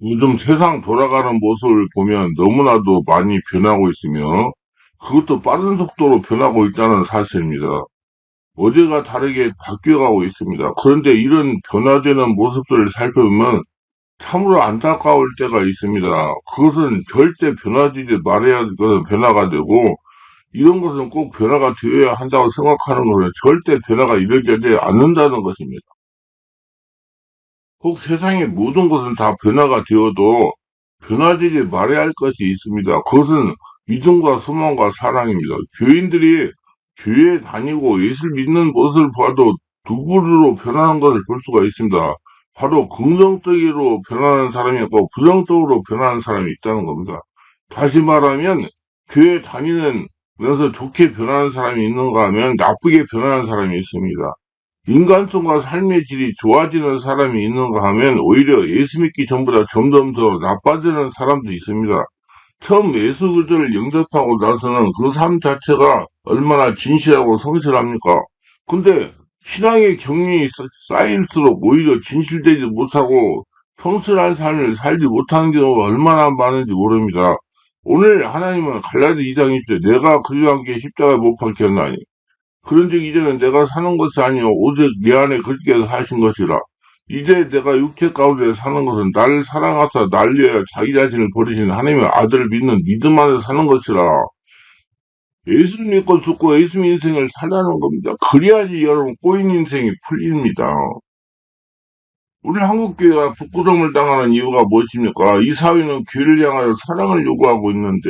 요즘 세상 돌아가는 모습을 보면 너무나도 많이 변하고 있으며 그것도 빠른 속도로 변하고 있다는 사실입니다. 어제가 다르게 바뀌어가고 있습니다. 그런데 이런 변화되는 모습들을 살펴보면 참으로 안타까울 때가 있습니다. 그것은 절대 변화되지 말아야 할 것은 변화가 되고 이런 것은 꼭 변화가 되어야 한다고 생각하는 것은 절대 변화가 이루어지지 않는다는 것입니다. 꼭 세상의 모든 것은 다 변화가 되어도 변화되지 말아야 할 것이 있습니다. 그것은 믿음과 소망과 사랑입니다. 교인들이 교회에 다니고 예수를 믿는 것을 봐도 두 부류로 변하는 것을 볼 수가 있습니다. 바로 긍정적으로 변하는 사람이 있고 부정적으로 변하는 사람이 있다는 겁니다. 다시 말하면 교회 다니면서 좋게 변하는 사람이 있는가 하면 나쁘게 변하는 사람이 있습니다. 인간성과 삶의 질이 좋아지는 사람이 있는가 하면 오히려 예수 믿기 전보다 점점 더 나빠지는 사람도 있습니다. 처음 예수 그리스도를 영접하고 나서는 그 삶 자체가 얼마나 진실하고 성실합니까? 근데 신앙의 경륜이 쌓일수록 오히려 진실되지 못하고 성실한 삶을 살지 못하는 경우가 얼마나 많은지 모릅니다. 오늘 하나님은 갈라디 2장 1절 내가 그리스도와 함께 십자가에 못 박혔나니 그런즉 이제는 내가 사는 것이 아니요 오직 내 안에 그리스도께서 사신 것이라. 이제 내가 육체 가운데 사는 것은 나를 사랑하사 날 위하여 자기 자신을 버리신 하나님의 아들을 믿는 믿음 안에서 사는 것이라. 예수를 믿고 죽고 예수 인생을 살라는 겁니다. 그래야지 여러분 꼬인 인생이 풀립니다. 우리 한국교회가 부끄러움을 당하는 이유가 무엇입니까? 이 사회는 교회를 향하여 사랑을 요구하고 있는데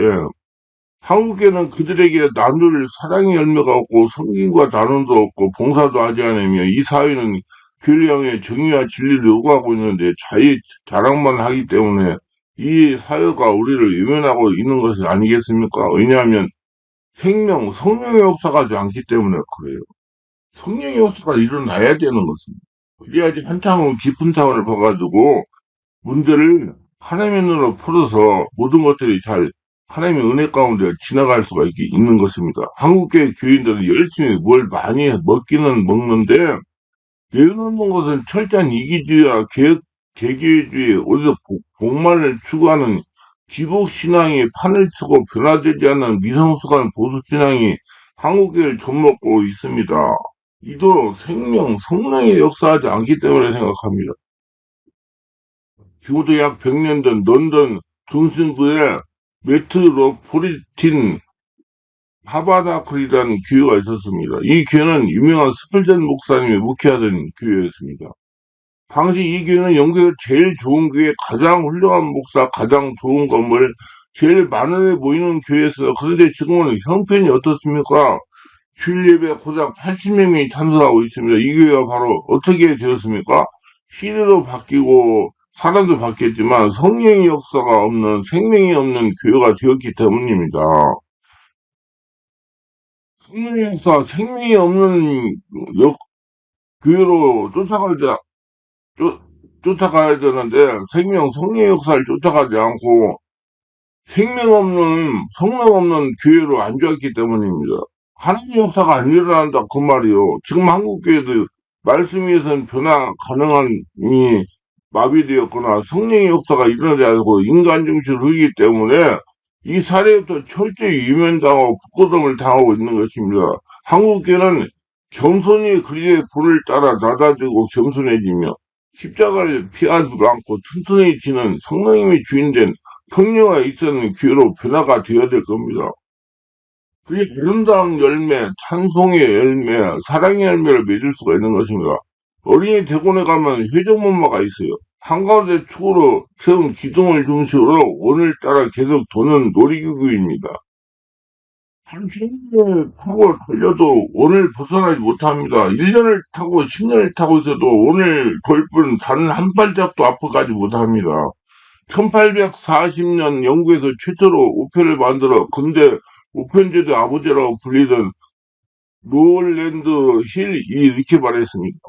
한국에는 그들에게 나눌 사랑의 열매가 없고 섬김과 나눔도 없고 봉사도 하지 않으며 이 사회는 교회를 향해 정의와 진리를 요구하고 있는데 자기 자랑만 하기 때문에 이 사회가 우리를 외면하고 있는 것이 아니겠습니까? 왜냐하면 성령의 역사가 하지 않기 때문에 그래요. 성령의 역사가 일어나야 되는 것입니다. 그래야지 한참은 깊은 차원을 봐가지고 문제를 하나님의 눈으로 풀어서 모든 것들이 잘 하나님의 은혜 가운데 지나갈 수가 있는 것입니다. 한국계 교인들은 열심히 뭘 많이 먹기는 먹는데 내놓는 것은 철저한 이기주의와 개개주의, 어디서 복만을 추구하는 기복신앙이 판을 치고 변화되지 않는 미성숙한 보수신앙이 한국계를 접먹고 있습니다. 이도 성령이 역사하지 않기 때문에 생각합니다. 지금부터 약 100년 전 런던 중심부에 메트로폴리탄 하바나클이라는 교회가 있었습니다. 이 교회는 유명한 스펠전 목사님이 목회하던 교회였습니다. 당시 이 교회는 영국에서 제일 좋은 교회, 가장 훌륭한 목사, 가장 좋은 건물, 제일 많은 애 모이는 교회였어요. 그런데 지금은 형편이 어떻습니까? 주일 예배 고작 80명이 참석하고 있습니다. 이 교회가 바로 어떻게 되었습니까? 시대도 바뀌고 사람도 바뀌었지만 성령의 역사가 없는 생명이 없는 교회가 되었기 때문입니다. 성령의 역사, 생명이 없는 교회로 쫓아가야 되는데 성령의 역사를 쫓아가지 않고 성령 없는 교회로 앉아있기 때문입니다. 하나님의 역사가 안 일어난다 그 말이요. 지금 한국 교회도 말씀 위에서는 변화 가능한 마비되었거나 성령의 역사가 일어나지 않고 인간 중심을 흐르기 때문에 이 사례부터 철저히 유면당하고 부끄러움을 당하고 있는 것입니다. 한국 교회는 겸손히 그리스도의 불을 따라 낮아지고 겸손해지며 십자가를 피하지 않고 튼튼히 지는 성령님이 주인된 성령에 있어는 교회로 변화가 되어야 될 겁니다. 그게 아름다운 열매, 찬송의 열매, 사랑의 열매를 맺을 수가 있는 것입니다. 어린이 대본에 가면 회전목마가 있어요. 한가운데 축으로 세운 기둥을 중심으로 오늘따라 계속 도는 놀이기구입니다. 한 10년을 타고 달려도 오늘 벗어나지 못합니다. 1년을 타고 10년을 타고 있어도 오늘 돌뿐 단 한 발짝도 앞으로 가지 못합니다. 1840년 영국에서 최초로 우표를 만들어 근대 우편제도 아버지라고 불리던 롤랜드 힐이 이렇게 말했습니다.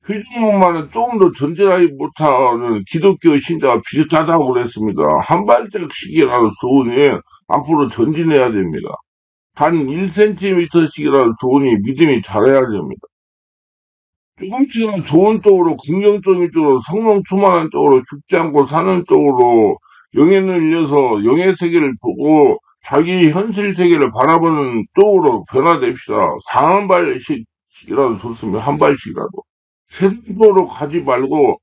회중목마는 조금 더 전진하지 못하는 기독교 신자가 비슷하다고 그랬습니다. 한 발짝씩이라도 소원이 앞으로 전진해야 됩니다. 단 1cm씩이라도 소원이 믿음이 자라야 됩니다. 조금씩은 좋은 쪽으로, 긍정적인 쪽으로, 성령 충만한 쪽으로, 죽지 않고 사는 쪽으로 영혼을 잃려서 영의 세계를 보고 자기 현실 세계를 바라보는 쪽으로 변화됩시다. 한 발씩이라도 좋습니다. 한 발씩이라도. 세상 쪽으로 가지 말고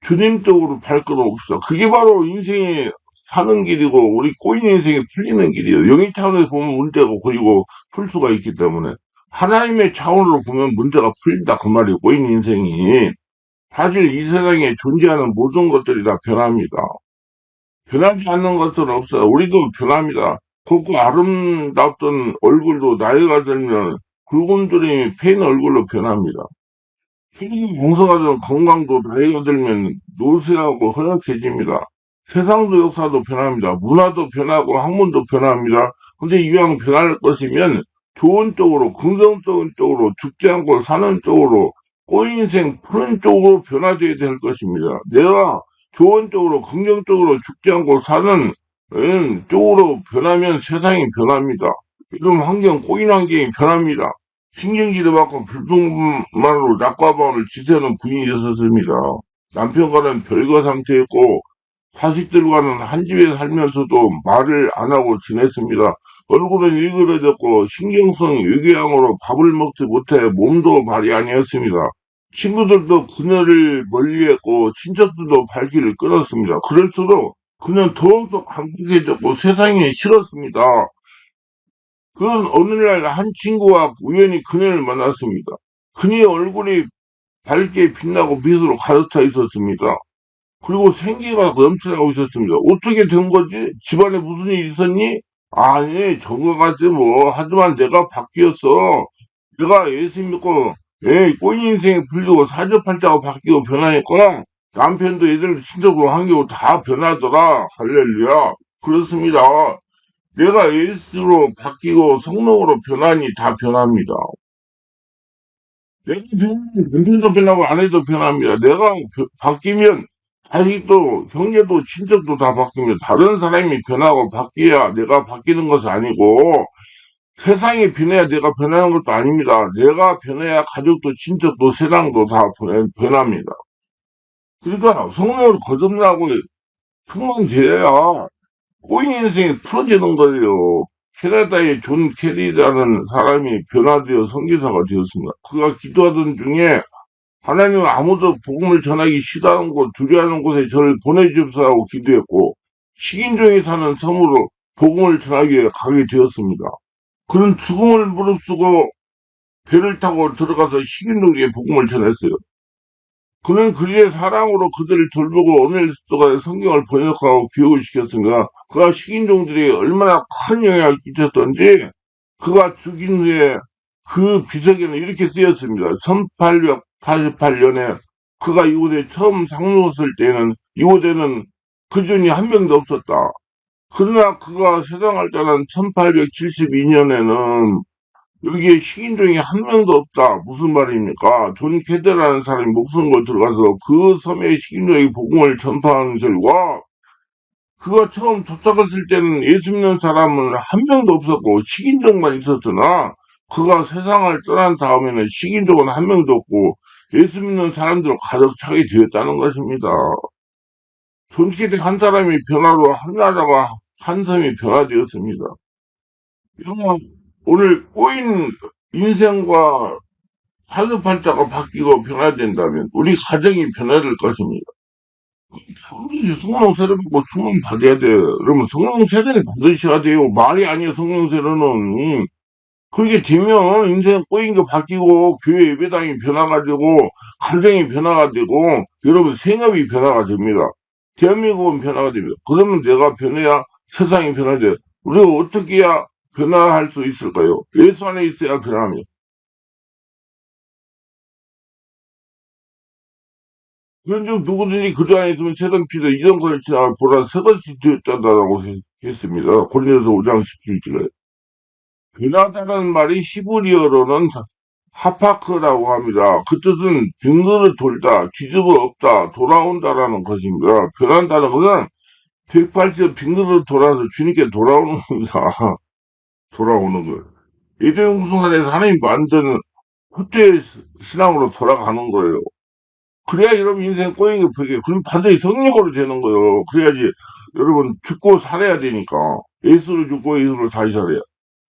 주님 쪽으로 발걸어 봅시다. 그게 바로 인생이 사는 길이고 우리 꼬인 인생이 풀리는 길이에요. 영의 차원에서 보면 문제가 그리고 풀 수가 있기 때문에 하나님의 차원으로 보면 문제가 풀린다 그 말이에요. 꼬인 인생이 사실 이 세상에 존재하는 모든 것들이 다 변합니다. 변하지 않는 것들은 없어요. 우리도 변합니다. 곱고 아름답던 얼굴도 나이가 들면 굵은 주름이 패인 얼굴로 변합니다. 체력이 공성하던 건강도 나이가 들면 노쇠하고 허약해집니다. 세상도 역사도 변합니다. 문화도 변하고 학문도 변합니다. 근데 이왕 변할 것이면 좋은 쪽으로, 긍정적인 쪽으로, 죽지 않고 사는 쪽으로, 꼬인 인생 푸는 쪽으로 변화되어야 될 것입니다. 내가 좋은 쪽으로, 긍정적으로 죽지 않고 사는 쪽으로 변하면 세상이 변합니다. 요즘 환경, 꼬인 환경이 변합니다. 신경질을 받고 불평만으로 낙과 방을 지새우는 부인이 있었습니다. 남편과는 별거 상태였고 자식들과는 한 집에 살면서도 말을 안 하고 지냈습니다. 얼굴은 일그러졌고 신경성 외교양으로 밥을 먹지 못해 몸도 발이 아니었습니다. 친구들도 그녀를 멀리했고 친척들도 발길을 끊었습니다. 그럴수록 그는 더욱더 강팍해졌고 세상이 싫었습니다. 그런 어느 날 한 친구와 우연히 그녀를 만났습니다. 그녀의 얼굴이 밝게 빛나고 미소로 가득 차 있었습니다. 그리고 생기가 넘쳐나고 있었습니다. 어떻게 된 거지? 집안에 무슨 일 있었니? 아니, 전과 같지 뭐. 하지만 내가 바뀌었어. 내가 예수 믿고, 꼬인 인생에 풀리고 사주팔자가 바뀌고 변하니까 남편도 애들 친척으로 한겨우 다 변하더라. 할렐루야. 그렇습니다. 내가 예수로 바뀌고 성령으로 변하니 다 변합니다. 내가 변하면 남편도 변하고 아내도 변합니다. 내가 바뀌면 자식도 형제도 친척도 다 바뀝니다. 다른 사람이 변하고 바뀌어야 내가 바뀌는 것이 아니고 세상이 변해야 내가 변하는 것도 아닙니다. 내가 변해야 가족도 친척도 세상도 다 변합니다. 그러니까 성령을 거듭나고 충만돼야 꼬인 인생이 풀어지는 거예요. 캐나다의 존 캐리라는 사람이 변화되어 선교사가 되었습니다. 그가 기도하던 중에 하나님은 아무도 복음을 전하기 싫어하는 곳, 두려워하는 곳에 저를 보내주옵소서라고 기도했고 식인종이 사는 섬으로 복음을 전하기 위해 가게 되었습니다. 그는 죽음을 무릅쓰고 배를 타고 들어가서 식인종에게 복음을 전했어요. 그는 그의 사랑으로 그들을 돌보고 오늘도가 성경을 번역하고 교육을 시켰습니다. 그가 식인종들이 얼마나 큰 영향을 끼쳤던지 그가 죽인 후에 그 비석에는 이렇게 쓰였습니다. 1848년에 그가 이곳에 처음 상륙했을 때는 이곳에는 그전이 한 명도 없었다. 그러나 그가 세상을 떠난 1872년에는 여기에 식인종이 한 명도 없다. 무슨 말입니까? 존 캐드라는 사람이 목숨 걸 들어가서 그 섬에 식인종의 복음을 전파하는 결과 그가 처음 도착했을 때는 예수 믿는 사람은 한 명도 없었고 식인종만 있었으나 그가 세상을 떠난 다음에는 식인종은 한 명도 없고 예수 믿는 사람들로 가득 차게 되었다는 것입니다. 존 캐드 한 사람이 변화로 한 나라가 한 섬이 변화되었습니다. 여러분, 오늘 꼬인 인생과 사주팔자가 바뀌고 변화된다면 우리 가정이 변화될 것입니다. 반드시 성령 세례 받고 충만 받아야 돼. 그러면 성령 세례를 받으셔야 돼요. 말이 아니에요. 성령 세례는. 그렇게 되면 인생 꼬인 거 바뀌고 교회 예배당이 변화가 되고 가정이 변화가 되고 여러분 생업이 변화가 됩니다. 대한민국은 변화가 됩니다. 그러면 내가 변해야 세상이 변화돼요. 우리가 어떻게 해야 변화할 수 있을까요? 예수 안에 있어야 변합니다. 그런 중 누구든지 그리 안에 있으면 새로운 피도 이전 것을 지나 보라 새것이 되었다라고 했습니다. 고린도서 5장 17절에. 변하다는 말이 히브리어로는 하파크라고 합니다. 그 뜻은 빙그릇 돌다, 뒤집어 엎다, 돌아온다라는 것입니다. 변한다는 것은 180도 빙그릇 돌아서 주님께 돌아오는 겁니다. 돌아오는 거. 예대용성 안에서 하나님 만드는 후퇴 신앙으로 돌아가는 거예요. 그래야 여러분 인생 꼬이기 벽에, 그럼 반드시 성령으로 되는 거예요. 그래야지 여러분 죽고 살아야 되니까. 예수를 죽고 예수를 다시 살아야.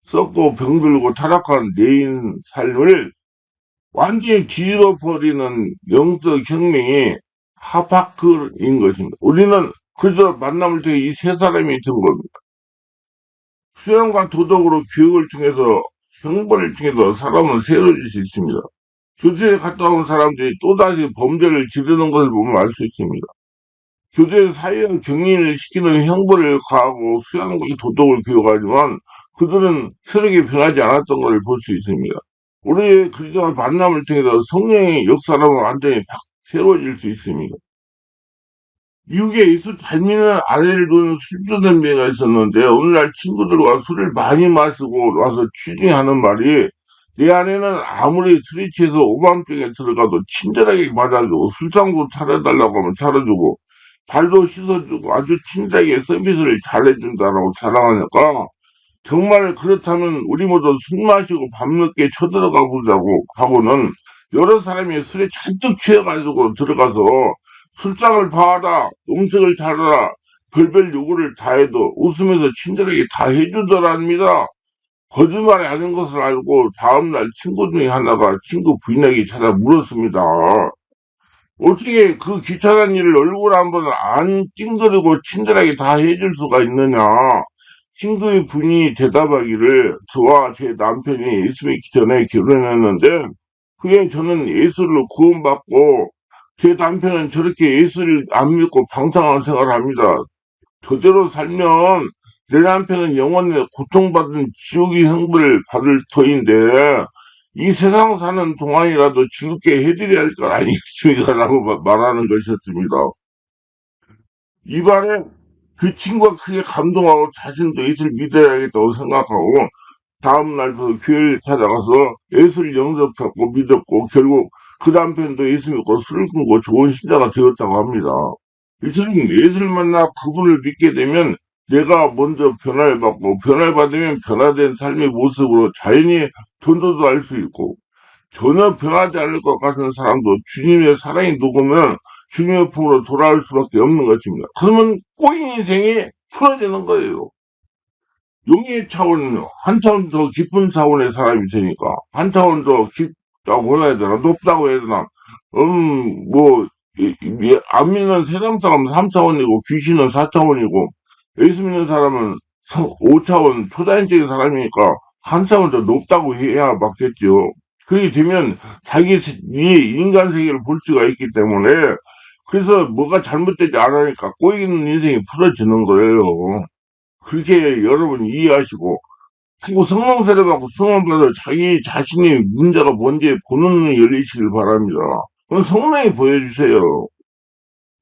썩고 병들고 타락한 내인 삶을 완전히 뒤집어버리는 영적 혁명이 하바크인 것입니다. 우리는 그저 만남을 통해 이 세 사람이 된 겁니다. 수양과 도덕으로 교육을 통해서 형벌을 통해서 사람은 새로워질 수 있습니다. 교제에 갔다 온 사람들이 또다시 범죄를 저지르는 것을 보면 알 수 있습니다. 교제에서 사회와 격리를 시키는 형벌을 가하고 수양과 도덕을 교육하지만 그들은 세력이 변하지 않았던 것을 볼 수 있습니다. 우리의 그리스도와 만남을 통해서 성령의 역사라면 완전히 새로워질 수 있습니다. 미국에 예수 닮는 아내를 둔 술주는 배가 있었는데 오늘날 친구들과 술을 많이 마시고 와서 취중하는 말이 내 아내는 아무리 술이 취해서 오밤중에 들어가도 친절하게 맞아주고 술상도 차려달라고 하면 차려주고 발도 씻어주고 아주 친절하게 서비스를 잘해준다라고 자랑하니까 정말 그렇다면 우리 모두 술 마시고 밤늦게 쳐들어가 보자고 하고는 여러 사람이 술에 잔뜩 취해가지고 들어가서 술상을 봐라, 음식을 잘하라, 별별 요구를 다 해도 웃으면서 친절하게 다 해주더랍니다. 거짓말이 아닌 것을 알고 다음날 친구 중에 하나가 친구 부인에게 찾아 물었습니다. 어떻게 그 귀찮은 일을 얼굴 한번 안 찡그리고 친절하게 다 해줄 수가 있느냐? 친구의 분이 대답하기를 저와 제 남편이 예수 믿기 전에 결혼했는데 그게 저는 예수를 구원받고 제 남편은 저렇게 예수를 안 믿고 방탕한 생활을 합니다. 저대로 살면 내 남편은 영원히 고통받은 지옥의 형벌을 받을 터인데 이 세상 사는 동안이라도 즐겁게 해드려야 할 것 아니겠습니까? 라고 말하는 것이었습니다. 이 말에 그 친구가 크게 감동하고 자신도 예수를 믿어야겠다고 생각하고 다음날부터 교회를 찾아가서 예수를 영접했고 믿었고 결국 그 남편도 예수 믿고 술을 끊고 좋은 신자가 되었다고 합니다. 이처럼 예수를 만나 그분을 믿게 되면 내가 먼저 변화를 받고 변화를 받으면 변화된 삶의 모습으로 자연히 전도도 할 수 있고 전혀 변하지 않을 것 같은 사람도 주님의 사랑이 녹으면 주님의 품으로 돌아올 수밖에 없는 것입니다. 그러면 꼬인 인생이 풀어지는 거예요. 용의 차원은요, 한 차원 더 깊은 차원의 사람이 되니까, 한 차원 더 깊다고 해야 되나, 높다고 해야 되나, 뭐, 안 믿는 세상 사람은 3차원이고, 귀신은 4차원이고, 예수 믿는 사람은 5차원, 초자연적인 사람이니까, 한 차원 더 높다고 해야 맞겠죠. 그렇게 되면, 자기 인간 세계를 볼 수가 있기 때문에, 그래서 뭐가 잘못되지 않으니까 꼬이는 인생이 풀어지는 거예요. 그렇게 여러분 이해하시고 그리고 성령 세례받고 성령받아 자기 자신이 문제가 뭔지 보는 눈이 열리시길 바랍니다. 그건 성령이 보여주세요.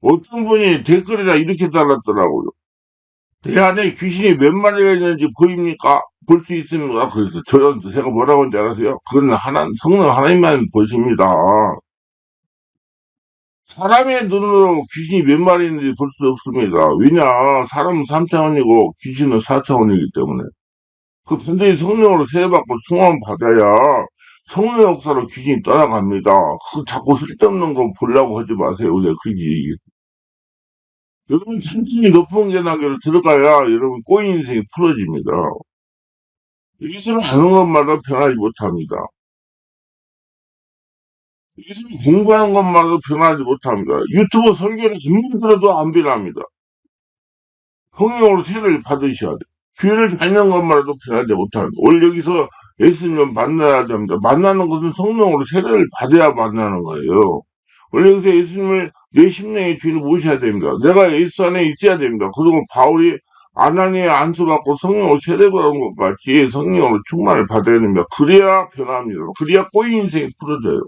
어떤 분이 댓글에다 이렇게 달았더라고요. 내 안에 귀신이 몇 마리가 있는지 보입니까? 볼 수 있습니까? 그래서 저는 제가 뭐라고 하는지 알아세요? 그건 성령 하나님만 보십니다. 사람의 눈으로 귀신이 몇 마리 있는지 볼 수 없습니다. 왜냐? 사람은 3차원이고 귀신은 4차원이기 때문에. 그 반드시 성령으로 세례받고 승원 받아야 성령 역사로 귀신이 떠나갑니다. 그 자꾸 쓸데없는 거 보려고 하지 마세요. 그냥 그게 여러분 천천히 높은 계단계로 들어가야 여러분 꼬인 인생이 풀어집니다. 예수를 아는 것마다 변하지 못합니다. 예수를 공부하는 것마다 변하지 못합니다. 유튜브 설교를 듣는 들어도 안 변합니다. 성령으로 세례를 받으셔야 돼. 교회를 다니는 것만으로도 변하지 못합니다. 오늘 여기서 예수님을 만나야 됩니다. 만나는 것은 성령으로 세례를 받아야 만나는 거예요. 원래 여기서 예수님을 내 심령의 주인을 모셔야 됩니다. 내가 예수 안에 있어야 됩니다. 그리고 바울이 아나니에 안수받고 성령으로 세례받은 것 같이 성령으로 충만을 받아야 됩니다. 그래야 변합니다. 그래야 꼬인 인생이 풀어져요.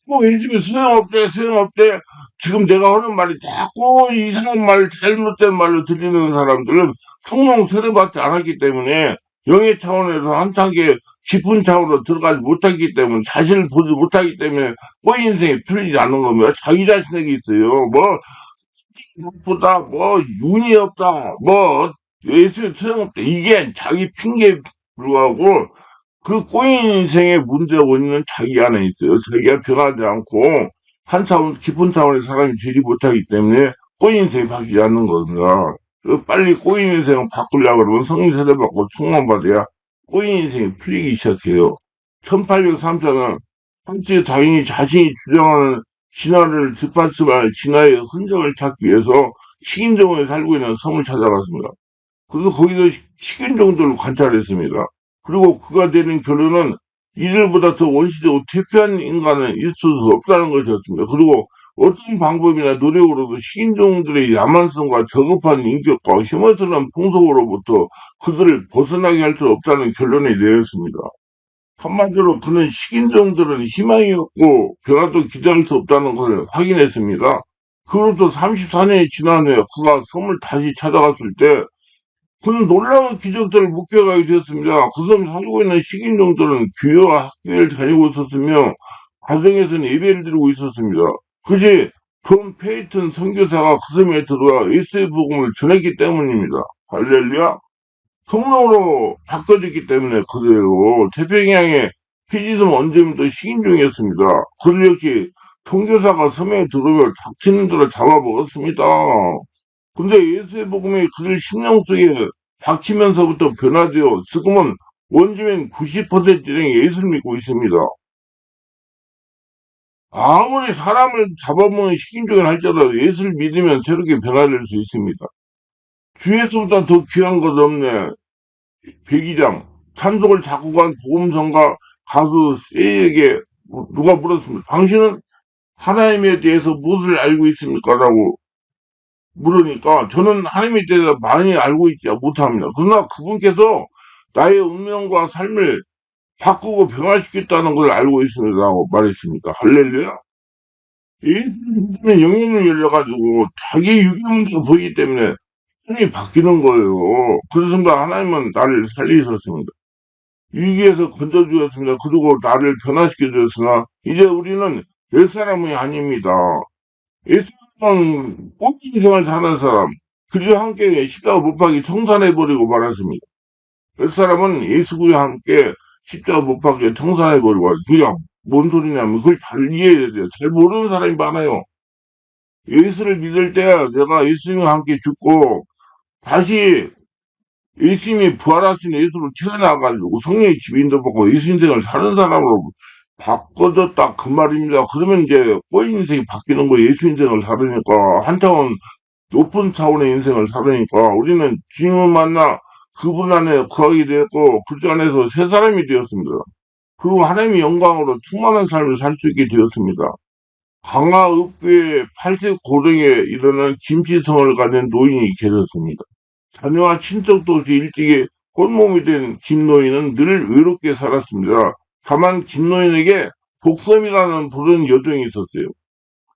뭐 요즘에 소용없대 소용없대 지금 내가 하는 말이 자꾸 이상한 말 잘못된 말로 들리는 사람들은 성령 세례받지 않았기 때문에 영의 차원에서 한창게 깊은 차원으로 들어가지 못했기 때문에 자신을 보지 못하기 때문에 꼬인 인생이 풀리지 않는 겁니다. 자기 자신에게 있어요. 뭐 나쁘다 뭐 운이 없다 뭐 예수에 소용없다 이게 자기 핑계에 불구하고 그 꼬인 인생의 문제 원인은 자기 안에 있어요. 자기가 변하지 않고 한 차원, 깊은 차원의 사람이 되지 못하기 때문에 꼬인 인생이 바뀌지 않는 겁니다. 빨리 꼬인 인생을 바꾸려고 그러면 성령 세례받고 충만받아야 꼬인 인생이 풀리기 시작해요. 1803차는 한때 당연히 자신이 주장하는 진화를 뒷받침할 진화의 흔적을 찾기 위해서 식인종에 살고 있는 섬을 찾아갔습니다. 그래서 거기서 식인종들을 관찰했습니다. 그리고 그가 내린 결론은 이들보다 더 원시적으로 퇴폐한 인간은 있을 수 없다는 것이었습니다. 그리고 어떤 방법이나 노력으로도 식인종들의 야만성과 저급한 인격과 혐오스러운 풍속으로부터 그들을 벗어나게 할 수 없다는 결론을 내렸습니다. 한마디로 그는 식인종들은 희망이 없고 변화도 기대할 수 없다는 것을 확인했습니다. 그로부터 34년이 지난 후에 그가 섬을 다시 찾아갔을 때 그는 놀라운 기적들을 목격하게 되었습니다. 그 섬에 살고 있는 식인종들은 교회와 학교를 다니고 있었으며 가정에서는 예배를 드리고 있었습니다. 그것이 존 페이튼 선교사가 그 섬에 들어와 예수의 복음을 전했기 때문입니다. 할렐루야. 성령으로 바꿔졌기 때문에 그래요. 태평양의 피지섬 원주민도 식인종이었습니다. 그들 역시 선교사가 섬에 들어오며 닥치는 대로 잡아먹었습니다. 근데 예수의 복음이 그들 심령 속에 박히면서부터 변화되어 지금은 원주민 90% 이상이 예수를 믿고 있습니다. 아무리 사람을 잡아먹는 식인종을 할지라도 예수를 믿으면 새롭게 변화될 수 있습니다. 주에서보다 더 귀한 것 없네. 백이장 찬송을 작곡한 복음성가 가수 세이에게 누가 물었습니다. 당신은 하나님에 대해서 무엇을 알고 있습니까? 라고 물으니까 저는 하나님에 대해서 많이 알고 있지 못합니다. 그러나 그분께서 나의 운명과 삶을 바꾸고 변화시켰다는 걸 알고 있습니다. 라고 말했습니다. 할렐루야. 예수님은 영향을 열려가지고 자기 유기문제가 보이기 때문에 삶이 바뀌는 거예요. 그렇습니다. 하나님은 나를 살리셨습니다. 위기에서 건져주었습니다. 그리고 나를 변화시켜 주었으나 이제 우리는 옛사람이 아닙니다. 옛사람은 꽃 인생을 사는 사람, 그리고 함께 십자가 못 박이 청산해버리고 말았습니다. 옛사람은 예수와 함께 십자가 못 박이 청산해버리고 그냥 뭔 소리냐면 그걸 잘 이해해야 돼요. 잘 모르는 사람이 많아요. 예수를 믿을 때 내가 예수님과 함께 죽고 다시 예수님이 부활하신 예수로 태어나가지고 성령의 기인도 받고 예수 인생을 사는 사람으로 바꿔졌다 그 말입니다. 그러면 이제 꼬인 인생이 바뀌는 거예요. 예수 인생을 살으니까 한 차원 높은 차원의 인생을 살으니까 우리는 주님을 만나 그분 안에 거하게 되었고 그 안에서 새 사람이 되었습니다. 그리고 하나님의 영광으로 충만한 삶을 살 수 있게 되었습니다. 강화읍교의 8세 고령에 이르는 김치성을 가진 노인이 계셨습니다. 자녀와 친척도 없이 일찍이 꼰몸이 된 김노인은 늘 외롭게 살았습니다. 다만 김노인에게 복섬이라는 부른 여종이 있었어요.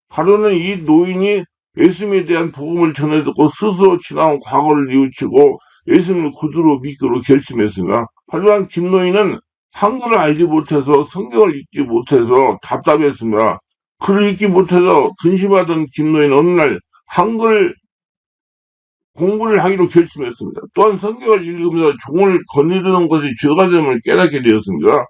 하루는 이 노인이 예수님에 대한 복음을 전해 듣고 스스로 지나온 과거를 뉘우치고 예수님을 구주로 믿기로 결심했습니다. 하지만 김노인은 한글을 알지 못해서 성경을 읽지 못해서 답답했습니다. 글을 읽지 못해서 근심하던 김노인은 어느 날 한글 공부를 하기로 결심했습니다. 또한 성경을 읽으면서 종을 거느리는 것이 죄가 됨을 깨닫게 되었습니다.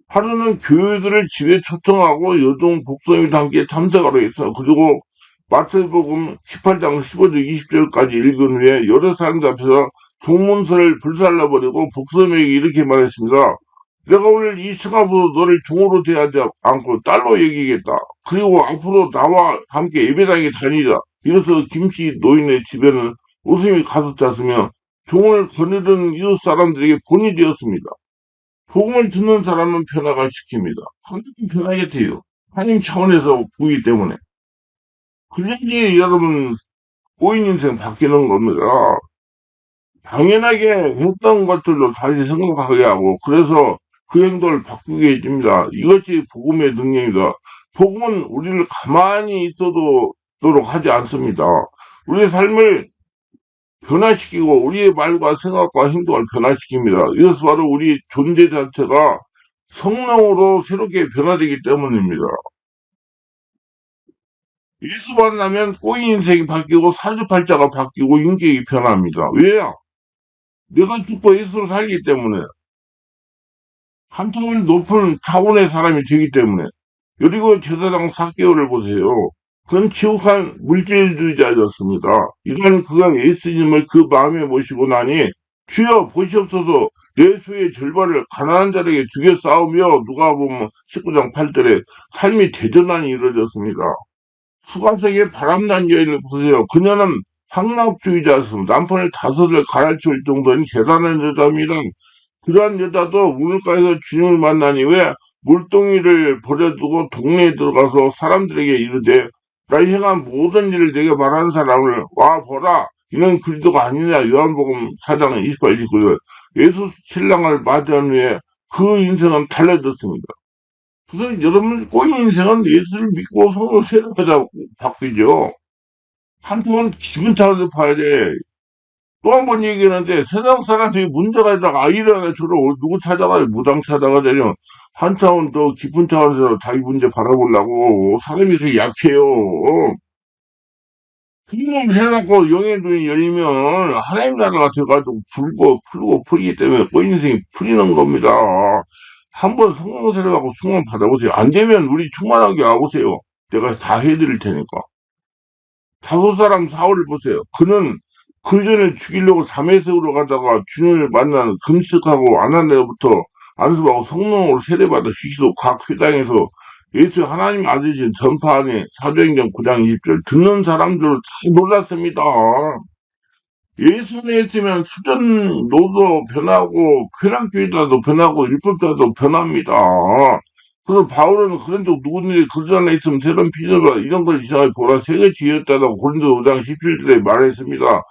하루는 교회들을 집에 초청하고 여종 복성이와 함께 참석하러 했어. 그리고 마태복음 18장 15절 20절까지 읽은 후에 여러 사람들 앞에서 종문서를 불살라버리고 복성에게 이렇게 말했습니다. 내가 오늘 이 시간부터 너를 종으로 대하지 않고 딸로 여기겠다. 그리고 앞으로 나와 함께 예배당에 다니자. 이래서 김씨 노인의 집에는 웃음이 가득 찼으며 종을 거느리는 이웃 사람들에게 본이 되었습니다. 복음을 듣는 사람은 변화가 시킵니다. 하나님 변하게 돼요. 하나님 차원에서 보기 때문에. 그래야지 여러분 꼬인 인생 바뀌는 겁니다. 당연하게 했던 것들로 다시 생각하게 하고 그래서 그 행동을 바꾸게 해줍니다. 이것이 복음의 능력입니다. 복음은 우리를 가만히 있어도록 하지 않습니다. 우리의 삶을 변화시키고 우리의 말과 생각과 행동을 변화시킵니다. 이것은 바로 우리 존재 자체가 성령으로 새롭게 변화되기 때문입니다. 예수 만나면 꼬인 인생이 바뀌고 사주팔자가 바뀌고 인격이 변합니다. 왜요? 내가 죽고 예수로 살기 때문에. 한층 높은 차원의 사람이 되기 때문에. 그리고 제사장 삭개오를 보세요. 그건 지옥한 물질주의자였습니다. 이런 그가 예수님을 그 마음에 모시고 나니 주여 보시옵소서 내 수의 절반을 가난한 자에게 주겨 싸우며 누가 보면 19장 8절에 삶이 대전환이 이루어졌습니다. 수가성의 바람난 여인을 보세요. 그녀는 향락주의자였습니다. 남편을 다섯을 갈아치울 정도는 대단한 여자입니다. 그러한 여자도 우물가에서 주님을 만난 이후에 물동이를 버려두고 동네에 들어가서 사람들에게 이르되 나의 행한 모든 일을 내게 말하는 사람을 와 보라 이는 그리스도가 아니냐. 요한복음 4장 28, 29절. 예수 신랑을 맞이한 후에 그 인생은 달라졌습니다. 그래서 여러분 꼬인 인생은 예수를 믿고 성령 세례받아 바뀌죠. 한쪽은 기분 차려서 봐야 돼. 또 한 번 얘기하는데 세상 사람들이 문제가 있다가 아이를 저를 누구 찾아가요? 무당 찾아가자면 한 차원 더 깊은 차원에서 자기 문제 바라보려고 사람이 되게 약해요. 그놈 해갖고 영의 눈이 열리면 하나님 나라가 돼가지고 불고 풀고 풀기 때문에 꼬인 인생이 풀리는 겁니다. 한번 성령 세례받고 충만 받아보세요. 안 되면 우리 충만하게 와보세요. 내가 다 해드릴 테니까. 다섯 사람 사울을 보세요. 그는 그 전에 죽이려고 담에색으로 가다가 주님을 만나는 금식하고 아나니아부터 안수하고 성령으로 세례받아 시기도 각 회당에서 예수 하나님 아들이신 전파하니 사도행전 9장 20절 듣는 사람들은 다 놀랐습니다. 예수 안에 있으면 수전노도 변하고 쾌락주의자도 변하고 율법자도 변합니다. 그래서 바울은 그런 적 누구든지 그리스도 안에 있으면 새로운 피조가 이런 걸 이상하게 보라 세계 지었다고 고린도 5장 17절에 말했습니다.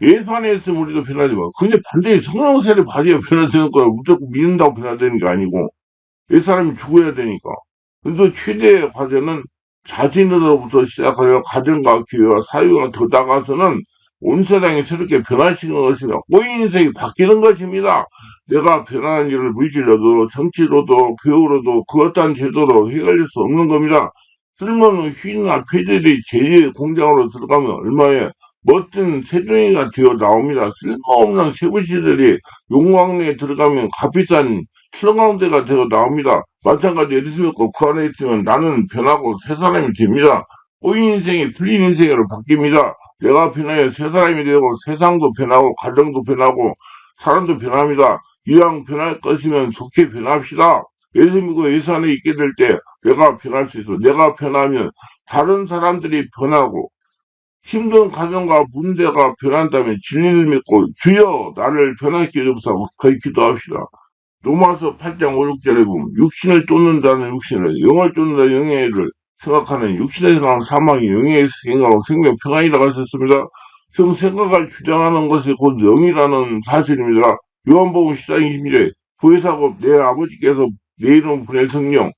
예수 안에 있으면 우리도 변하지 마. 근데 반드시 성령 세례 받아야 변화되는 거야. 무조건 믿는다고 변화되는 게 아니고 옛 사람이 죽어야 되니까. 그래서 최대의 과제는 자신으로부터 시작하여 가정과 교회와 사회가 더 나가서는 온 세상이 새롭게 변화시키는 것이다. 꼬인 인생이 바뀌는 것입니다. 내가 변하는 일을 물질로도 정치로도 교육으로도 그 어떠한 제도로 해결할 수 없는 겁니다. 쓸모없는 휘나 폐들이 제2의 공장으로 들어가면 얼마에 멋진 세종이가 되어 나옵니다. 쓸모없는 세부시들이 용광로에 들어가면 값비싼 출렁가운데가 되어 나옵니다. 마찬가지 에리스베고 그 안에 있으면 나는 변하고 새 사람이 됩니다. 꼬인 인생이 풀린 인생으로 바뀝니다. 내가 변하여 새 사람이 되고 세상도 변하고 가정도 변하고 사람도 변합니다. 이왕 변할 것이면 좋게 변합시다. 예수 믿고 예수 안에 있게 될 때 내가 변할 수 있어. 내가 변하면 다른 사람들이 변하고 힘든 가정과 문제가 변한다면 진리를 믿고 주여 나를 변하게 해주옵소서 거의 기도합시다. 로마서 8장 5, 6절에 보면 육신을 쫓는다는 육신을 영을 쫓는다는 영의 일을 생각하는 육신의 생각은 사망이 영의 생각은 생명 평안이라고 하셨습니다. 지금 생각을 주장하는 것이 곧 영이라는 사실입니다. 요한복음 14장 20절에 부회사고 내 아버지께서 내 이름 보낼 성령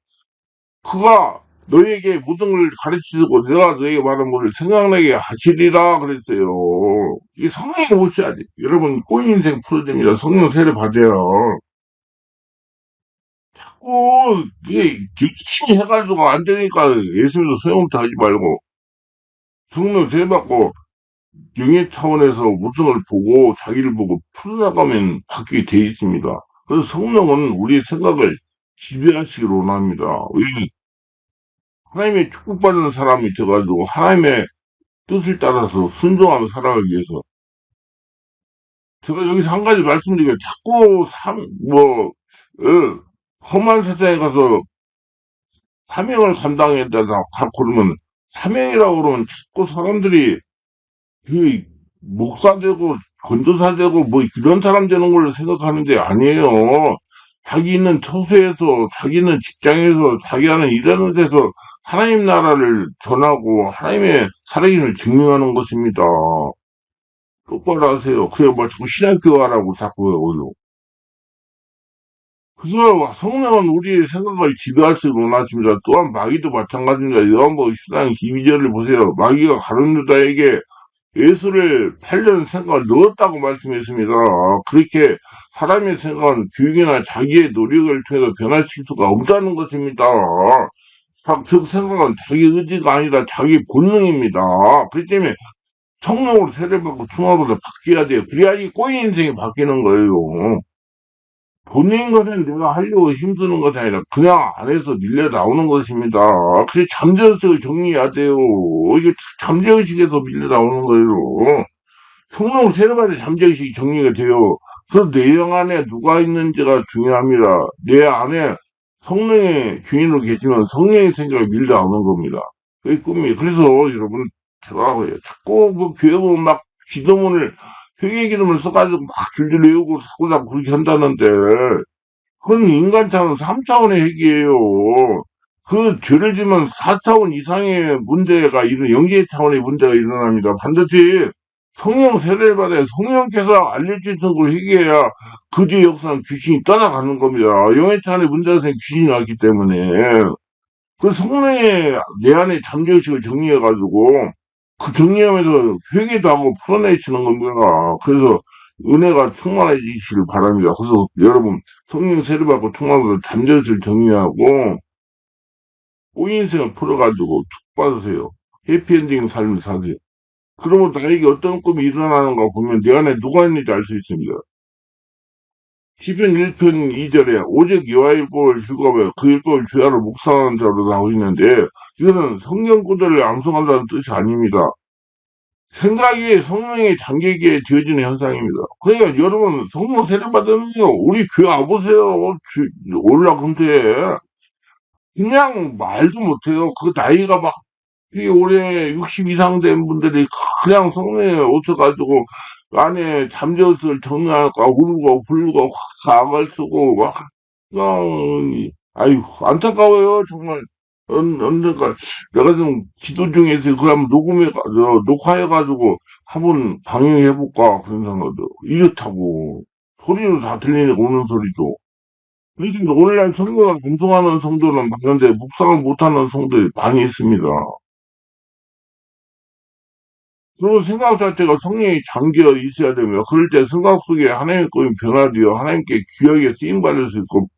그가 너에게 모든 걸 가르치고 내가 너에게 말한 것을 생각나게 하시리라 그랬어요. 이게 성령이 오셔야지. 여러분 꼬인 인생 풀어야 됩니다. 성령 세례 받아요. 이게 열심히 해가지고 안 되니까 예수님도 소용부터 하지 말고 성령 세례 받고 영의 차원에서 모든 걸 보고 자기를 보고 풀어나가면 바뀌게 돼 있습니다. 그래서 성령은 우리의 생각을 지배하시기를 원합니다. 왜? 하나님의 축복받는 사람이 돼가지고 하나님의 뜻을 따라서 순종하며 살아가기 위해서 제가 여기서 한 가지 말씀드리면 자꾸 험한 세상에 가서 사명을 감당했다가 그러면 사명이라고 그러면 자꾸 사람들이 그 목사 되고 건조사 되고 뭐 그런 사람 되는 걸로 생각하는데 아니에요. 자기 있는 처소에서 자기 있는 직장에서 자기 하는 일하는 데서 하나님 나라를 전하고 하나님의 살아계심을 증명하는 것입니다. 똑바로 하세요. 그래 뭐 자꾸 신학교 하라고 자꾸 해요. 그래서 성령은 우리의 생각을 지배할 수 원하십니다. 또한 마귀도 마찬가지입니다. 요한복음 14장 12절을 보세요. 마귀가 가룟 유다에게 예수를 팔려는 생각을 넣었다고 말씀했습니다. 그렇게 사람의 생각은 교육이나 자기의 노력을 통해서 변화시킬 수가 없다는 것입니다. 즉 생각은 자기 의지가 아니라 자기 본능입니다. 그렇기 때문에 성령으로 세례받고 충만으로 바뀌어야 돼요. 그래야지 꼬인 인생이 바뀌는 거예요. 본인 것은 내가 하려고 힘쓰는 것이 아니라 그냥 안에서 밀려 나오는 것입니다. 그래서 잠재의식을 정리해야 돼요. 이게 잠재의식에서 밀려 나오는 거예요. 성령 세례받을 잠재의식이 정리가 돼요. 그래서 내 영 안에 누가 있는지가 중요합니다. 내 안에 성령의 주인으로 계시면 성령의 생각이 밀려 나오는 겁니다. 그게 꿈이에요. 그래서 여러분, 제가 자꾸 뭐 교회 보면 막 기도문을, 회개 기도문을 써가지고 막 줄줄 외우고 자꾸 그렇게 한다는데, 그건 인간 차원 3차원의 핵이에요. 그 죄를 지면 4차원 이상의 문제가 영계 차원의 문제가 일어납니다. 반드시 성령 세례를 받아야 성령께서 알려주신 걸 회개해야 그 뒤의 역사는 귀신이 떠나가는 겁니다. 영의 차원의 문제가 생겨 귀신이 왔기 때문에. 그 성령이 내 안에 잠재의식을 정리해가지고 그 정리하면서 회개도 하고 풀어내시는 겁니다. 그래서 은혜가 충만해지시길 바랍니다. 그래서 여러분 성령 세례받고 충만해서 잠재의식을 정리하고 꼬인 인생을 풀어가지고 축 받으세요. 해피엔딩 삶을 사세요. 그러면 나에게 어떤 꿈이 일어나는가 보면 내 안에 누가 있는지 알 수 있습니다. 시편 1편 2절에 오직 여호와의 율법을 즐거워하며 그 율법을 주야로 묵상하는 자로 나오고 있는데 이거는 성경 구절을 암송한다는 뜻이 아닙니다. 생각이 성령의 잠기기에 되어지는 현상입니다. 그러니까 여러분 성령 세례 받으면 우리 교회 와보세요. 올라금태에 그냥 말도 못해요. 그 나이가 막 올해 60 이상 된 분들이 그냥 성령에 오셔가지고 안에 잠재의식을 정리할까 울고 불고 가발 쓰고 막 그냥 아유 안타까워요 정말. 언젠가 내가 좀 기도 중에서 그 한번 녹화해가지고 한번 방영해볼까 그런 생각도 이렇다고 소리도 다 들리니까 오는 소리도. 그래서 오늘날 성경을 방송하는 성도는 많은데 묵상을 못하는 성도들이 많이 있습니다. 그리고 생각 자체가 성령이 잠겨 있어야 됩니다. 그럴 때 생각 속에 하나님의 꿈이 변화되어 하나님께 귀하게 쓰임받을 수 있고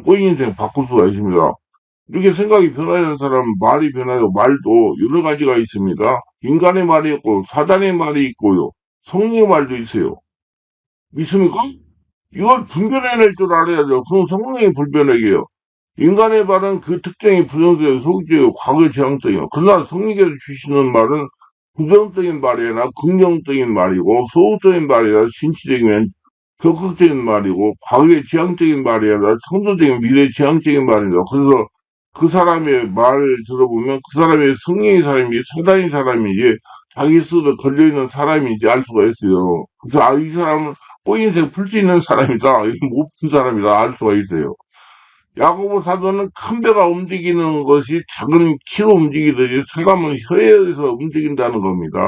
꼬인 인생 바꿀 수가 있습니다. 이렇게 생각이 변화되는 사람은 말이 변화되고 말도 여러 가지가 있습니다. 인간의 말이 있고 사단의 말이 있고요. 성령의 말도 있어요. 믿습니까? 이걸 분별해낼 줄 알아야죠. 그럼 성령이 불변하게요. 인간의 말은 그 특정이 부정적이고 소극적이고 과거 지향적이에요. 그러나 성령께서 주시는 말은 부정적인 말이 아니라 긍정적인 말이고 소극적인 말이 아니라 신치적이면 적극적인 말이고 과거의 지향적인 말이 아니라 창조적인 미래 지향적인 말입니다. 그래서 그 사람의 말을 들어보면 그 사람의 성령의 사람인지 사단의 사람인지 자기 스스로 걸려있는 사람인지 알 수가 있어요. 그래서 이 사람은 꼬인색 풀 수 있는 사람이다. 못 푼 사람이다. 알 수가 있어요. 야고보 사도는 큰 배가 움직이는 것이 작은 키로 움직이듯이 사람은 혀에 의해서 움직인다는 겁니다.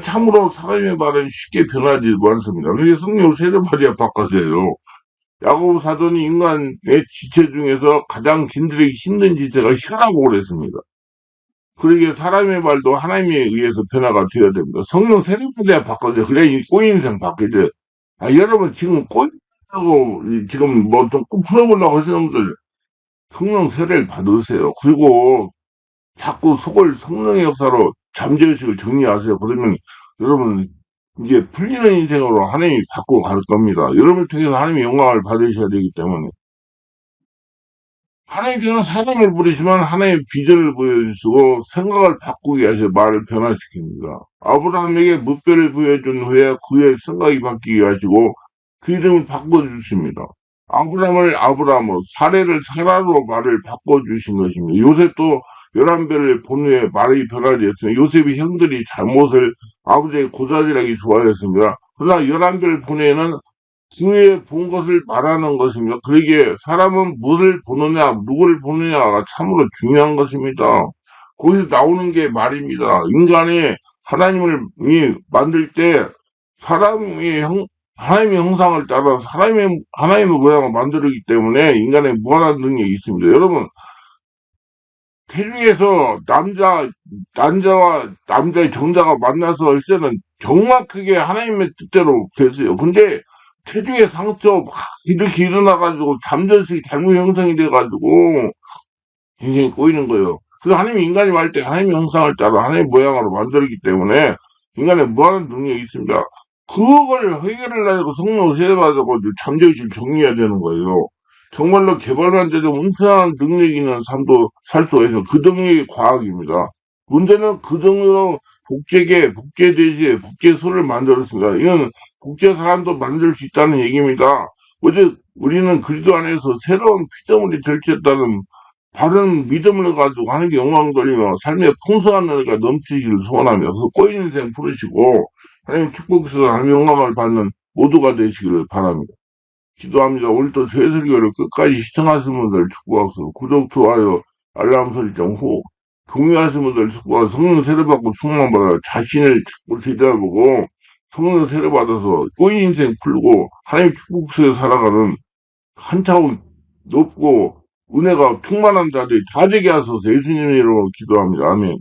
참으로 사람의 말은 쉽게 변하지 않습니다. 그래서 성령 세례받아야 바꿔서요. 야고보 사도는 인간의 지체 중에서 가장 긴들이기 힘든 지체가 혀라고 그랬습니다. 그러기에 사람의 말도 하나님에 의해서 변화가 되어야 됩니다. 성령 세례받아야 바꿔줘요. 그래야 이 꼬인 인생 바뀌어져요. 여러분 지금 꼬인다고 지금 뭐 좀 풀어보려고 하시는 분들 성령 세례를 받으세요. 그리고 자꾸 속을 성령의 역사로 잠재의식을 정리하세요. 그러면 여러분 이제 풀리는 인생으로 하나님이 바꾸고 갈 겁니다. 여러분을 통해서 하나님의 영광을 받으셔야 되기 때문에 하나님께서는 사람을 부르시면 하나님의 비전을 보여주시고 생각을 바꾸게 하셔 말을 변화시킵니다. 아브라함에게 무뼈를 보여준 후에 그의 생각이 바뀌게 하시고 그 이름을 바꿔주십니다. 아브라함을 아브라함으로 사례를 사라로 말을 바꿔주신 것입니다. 요셉도 11배를 본 후에 말이 변화되었습니다. 요셉의 형들이 잘못을 아버지의 고자질하기 좋아했습니다. 그러나 11배를 본 후에는 그의 본 것을 말하는 것입니다. 그러기에 사람은 무엇을 보느냐, 누구를 보느냐가 참으로 중요한 것입니다. 거기서 나오는 게 말입니다. 인간이 하나님을 만들 때 사람이 하나님의 형상을 따라 하나님의 모양을 만들기 때문에 인간의 무한한 능력이 있습니다. 여러분, 태중에서 남자와 남자의 정자가 만나서 할 때는 정확하게 하나님의 뜻대로 됐어요. 근데 태중의 상처 막 이렇게 일어나가지고 잠재의식이 잘못 형성이 돼가지고 인생이 꼬이는 거예요. 그래서 하나님이 인간이 말 때 하나님의 형상을 따라 하나님의 모양으로 만들기 때문에 인간의 무한한 능력이 있습니다. 그걸 해결을 하려고 성령 세례받아가지고 잠재의식을 정리해야 되는 거예요. 정말로 개발만 되도 엄청난 능력 있는 삶도 살 수가 있어. 그 능력이 과학입니다. 문제는 그 능력 복제계, 복제돼지, 복제소를 만들었습니다. 이건 복제 사람도 만들 수 있다는 얘기입니다. 어제 우리는 그리스도 안에서 새로운 피조물이 절체했다는 바른 믿음을 가지고 하는 게 영광 돌리며 삶의 풍성한 은혜가 넘치기를 소원하며 그 꼬인 인생 풀으시고 하나님 축복해서 하나님 영광을 받는 모두가 되시기를 바랍니다. 기도합니다. 오늘도 제 설교를 끝까지 시청하신 분들 축복하소서. 구독, 좋아요, 알람 설정 후 공유하신 분들 축복하소서. 성령 세례받고 충만받아 자신을 자꾸 제대해보고 성령 세례받아서 꼬인 인생 풀고 하나님 축복 속에 살아가는 한 차원 높고 은혜가 충만한 자들이 다 되게 하소서. 예수님의 이름으로 기도합니다. 아멘.